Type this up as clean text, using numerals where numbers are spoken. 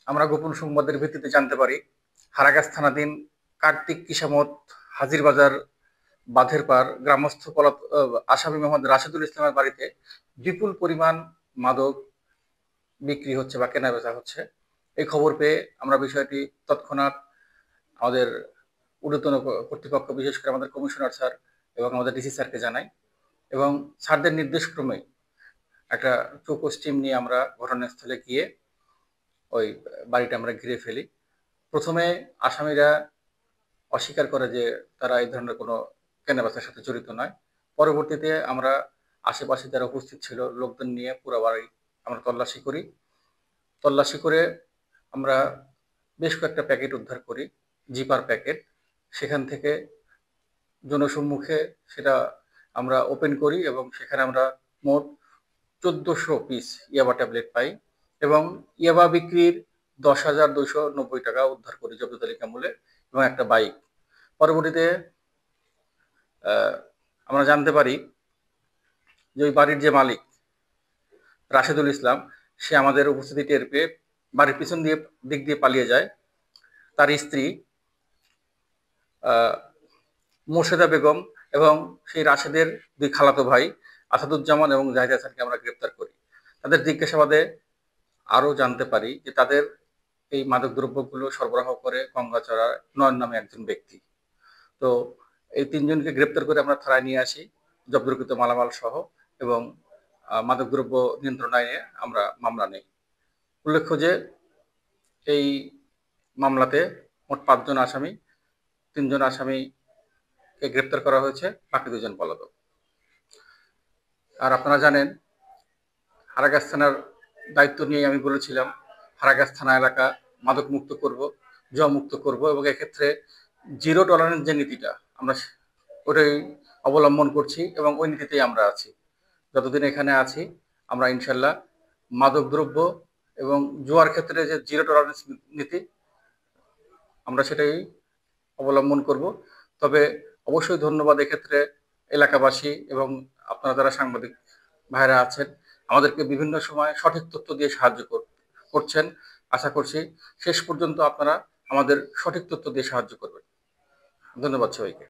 আমরা গোপন সংবাদের ভিত্তিতে জানতে পারি হারাগাছ থানাধীন কার্তিক কিসামত হাজিরবাজার বাঁধের পার গ্রামস্থ আসামি মোহাম্মদ রাশেদুল ইসলামের বাড়িতে বিপুল পরিমাণ মাদক বিক্রি হচ্ছে বা কেনা বেচা হচ্ছে। এই খবর পেয়ে আমরা বিষয়টি তৎক্ষণাৎ আমাদের ঊর্ধ্বতন কর্তৃপক্ষ, বিশেষ করে আমাদের কমিশনার স্যার এবং আমাদের ডিসি স্যারকে জানাই, এবং স্যারদের নির্দেশক্রমে একটা চৌকস টিম নিয়ে আমরা ঘটনাস্থলে গিয়ে ওই বাড়িটা আমরা ঘিরে ফেলি। প্রথমে আসামিরা অস্বীকার করে যে তারা এই ধরনের কোনো কেনাবেচার সাথে জড়িত নয়। পরবর্তীতে আমরা আশেপাশে যারা উপস্থিত ছিল লোকজন নিয়ে পুরো বাড়ি আমরা তল্লাশি করি। তল্লাশি করে আমরা বেশ কয়েকটা প্যাকেট উদ্ধার করি, জিপার প্যাকেট। সেখান থেকে জনসম্মুখে সেটা আমরা ওপেন করি এবং সেখানে আমরা মোট 1400 পিস ইয়াবা ট্যাবলেট পাই এবং ইয়াবা বিক্রির 10,290 টাকা উদ্ধার করি জব্দ তালিকা মূল্যে এবং একটা বাইক। পরবর্তীতে আমরা জানতে পারি যে ওই বাড়ির যে মালিক রাশেদুল ইসলাম, সে আমাদের উপস্থিতি টের পেয়ে বাড়ির পিছন দিক দিয়ে পালিয়ে যায়। তার স্ত্রী মোর্শেদা বেগম এবং সেই রাশেদের দুই খালাতো ভাই আসাদুজ্জামান এবং জাহিদ হাসানকে আমরা গ্রেপ্তার করি। তাদের জিজ্ঞাসাবাদে আরও জানতে পারি যে তাদের এই মাদকদ্রব্যগুলো সরবরাহ করে গঙ্গাচড়ার নয়ন নামে একজন ব্যক্তি। তো এই তিনজনকে গ্রেপ্তার করে আমরা থানায় নিয়ে আসি জব্দকৃত মালামাল সহ, এবং মাদকদ্রব্য নিয়ন্ত্রণ আইনে আমরা মামলা নেই। উল্লেখ্য যে এই মামলাতে মোট 5 জন আসামি, 3 জন আসামিকে গ্রেপ্তার করা হয়েছে, বাকি 2 জন পলাতক। আর আপনারা জানেন হারাগাছ থানার দায়িত্ব নিয়ে আমি বলেছিলাম হারাগাছ থানা এলাকা মাদক মুক্ত করব, জুয়া মুক্ত করব, এবং এক্ষেত্রে জিরো টলারেন্স যে নীতিটা আমরা ওটাই অবলম্বন করছি এবং ওই নীতিতেই আমরা আছি। যতদিন এখানে আছি আমরা ইনশাল্লাহ মাদকদ্রব্য এবং জুয়ার ক্ষেত্রে যে জিরো টলারেন্স নীতি আমরা সেটাই অবলম্বন করব। তবে অবশ্যই ধন্যবাদ এক্ষেত্রে এলাকাবাসী এবং আপনারা যারা সাংবাদিক ভাইরা আছেন, আমাদেরকে বিভিন্ন সময় সঠিক তথ্য দিয়ে সাহায্য করছেন। আশা করছি শেষ পর্যন্ত আপনারা আমাদের সঠিক তথ্য দিয়ে সাহায্য করবেন। ধন্যবাদ সবাইকে।